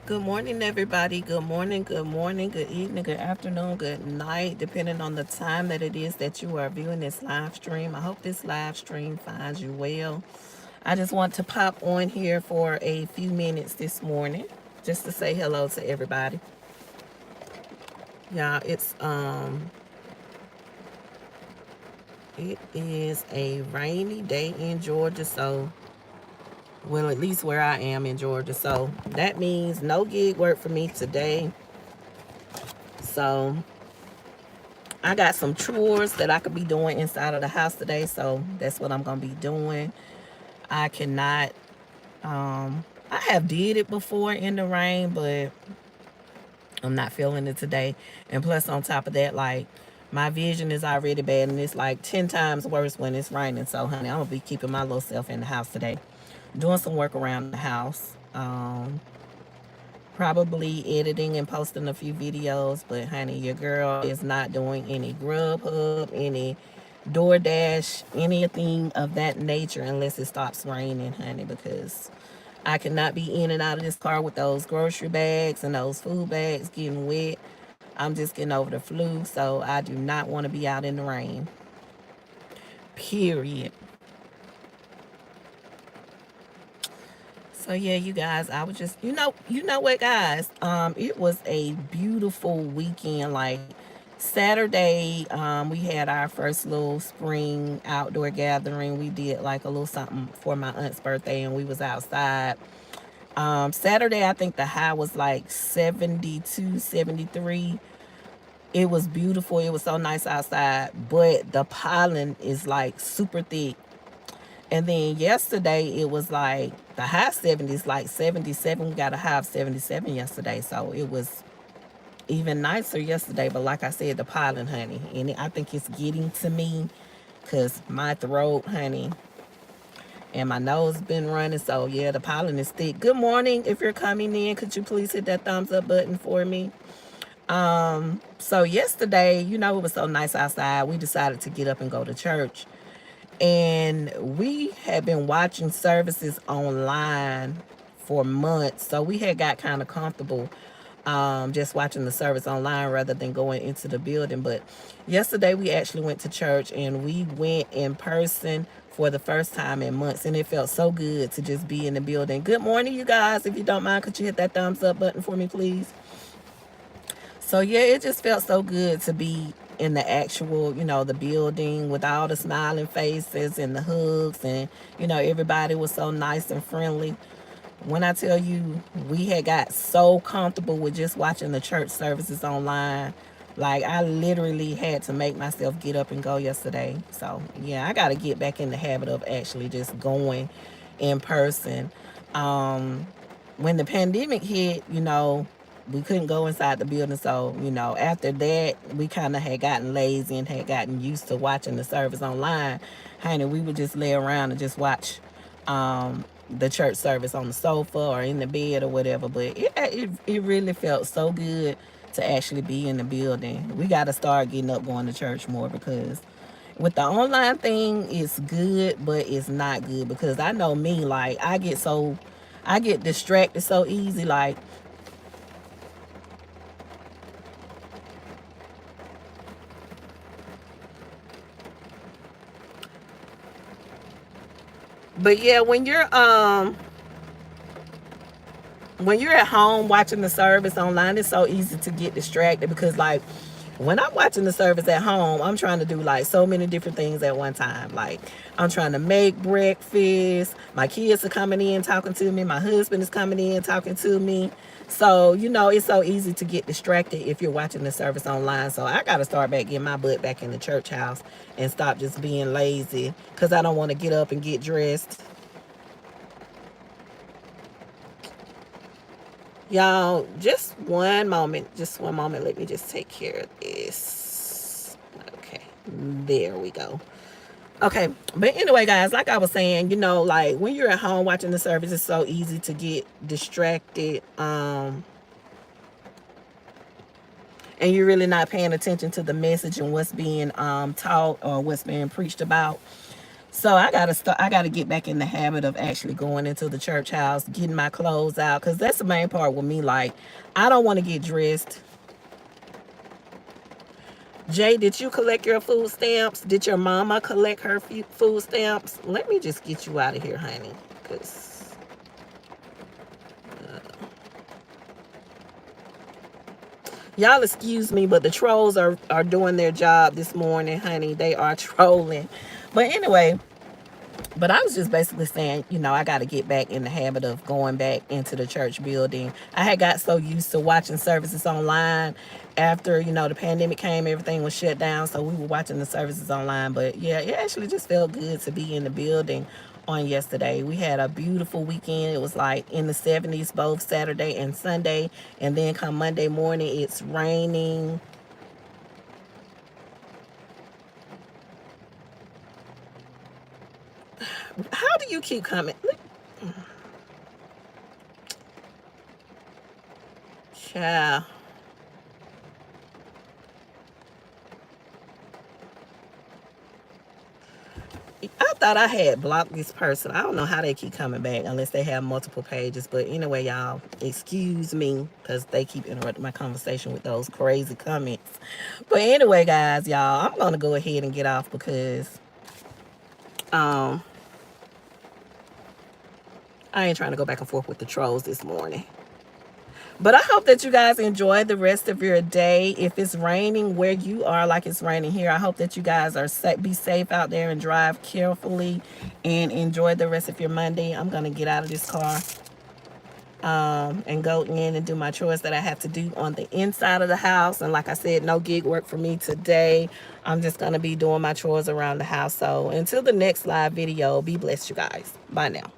Good morning, everybody. Good morning, good evening, good afternoon, good night, depending on the time that it is that you are viewing this live stream. I hope this live stream finds you well. I just want to pop on here for a few minutes this morning just to say hello to everybody. Yeah, it is a rainy day in Georgia, so well, at least where I am in Georgia. So that means no gig work for me today. So I got some chores that I could be doing inside of the house today, so that's what I'm gonna be doing. I cannot. I have did it before in the rain, but I'm not feeling it today. And plus, on top of that, like my vision is already bad, and it's like 10 times worse when it's raining. So, honey, I'm gonna be keeping my little self in the house today, doing some work around the house. Probably editing and posting a few videos, but honey, your girl is not doing any Grubhub, any DoorDash, anything of that nature unless it stops raining, honey, because I cannot be in and out of this car with those grocery bags and those food bags getting wet. I'm just getting over the flu, so I do not want to be out in the rain. Period. So yeah, you guys, I was just you know what, guys? It was a beautiful weekend. Like Saturday, we had our first little spring outdoor gathering. We did like a little something for my aunt's birthday, and we was outside. Saturday, I think the high was like 72, 73. It was beautiful. It was so nice outside, but the pollen is like super thick. And then yesterday it was like the high 70s, like 77. We got a high of 77 yesterday. So it was even nicer yesterday. But like I said, the pollen, honey. And I think it's getting to me because my throat, honey, and my nose been running. So yeah, the pollen is thick. Good morning. If you're coming in, could you please hit that thumbs up button for me? So yesterday, it was so nice outside. We decided to get up and go to church. And we had been watching services online for months, so we had got kind of comfortable just watching the service online rather than going into the building. But yesterday we actually went to church, and we went in person for the first time in months, and it felt so good to just be in the building. Good morning, you guys. If you don't mind, could you hit that thumbs up button for me, please? So yeah, it just felt so good to be in the actual, the building with all the smiling faces and the hugs, and everybody was so nice and friendly. When I tell you, we had got so comfortable with just watching the church services online. Like I literally had to make myself get up and go yesterday. So yeah, I got to get back in the habit of actually just going in person. Um, when the pandemic hit, we couldn't go inside the building. So, after that, we kind of had gotten lazy and had gotten used to watching the service online. Honey, we would just lay around and just watch the church service on the sofa or in the bed or whatever. But it really felt so good to actually be in the building. We got to start getting up going to church more, because with the online thing, it's good, but it's not good, because I know me, like I get distracted so easy. Like, but yeah, when you're at home watching the service online, it's so easy to get distracted, because like when I'm watching the service at home, I'm trying to do like so many different things at one time. Like I'm trying to make breakfast, my kids are coming in talking to me, my husband is coming in talking to me. So, it's so easy to get distracted if you're watching the service online. So I got to start back getting my butt back in the church house and stop just being lazy, because I don't want to get up and get dressed. Y'all, just one moment. Just one moment. Let me just take care of this. Okay. There we go. Okay. But anyway, guys, like I was saying, like when you're at home watching the service, it's so easy to get distracted. And you're really not paying attention to the message and what's being taught or what's being preached about. So I gotta get back in the habit of actually going into the church house, getting my clothes out, because that's the main part with me. Like, I don't want to get dressed. Jay, did you collect your food stamps? Did your mama collect her food stamps? Let me just get you out of here, honey. Because y'all excuse me, but the trolls are doing their job this morning, honey. They are trolling. But anyway, but I was just basically saying, I got to get back in the habit of going back into the church building. I had got so used to watching services online after, the pandemic came, everything was shut down. So we were watching the services online. But yeah, it actually just felt good to be in the building on yesterday. We had a beautiful weekend. It was like in the 70s, both Saturday and Sunday. And then come Monday morning, it's raining. How do you keep coming? Child. I thought I had blocked this person. I don't know how they keep coming back unless they have multiple pages. But anyway, y'all, excuse me because they keep interrupting my conversation with those crazy comments. But anyway, guys, y'all, I'm going to go ahead and get off because I ain't trying to go back and forth with the trolls this morning. But I hope that you guys enjoy the rest of your day. If it's raining where you are, like it's raining here, I hope that you guys are be safe out there and drive carefully and enjoy the rest of your Monday. I'm going to get out of this car and go in and do my chores that I have to do on the inside of the house. And like I said, no gig work for me today. I'm just going to be doing my chores around the house. So until the next live video, be blessed, you guys. Bye now.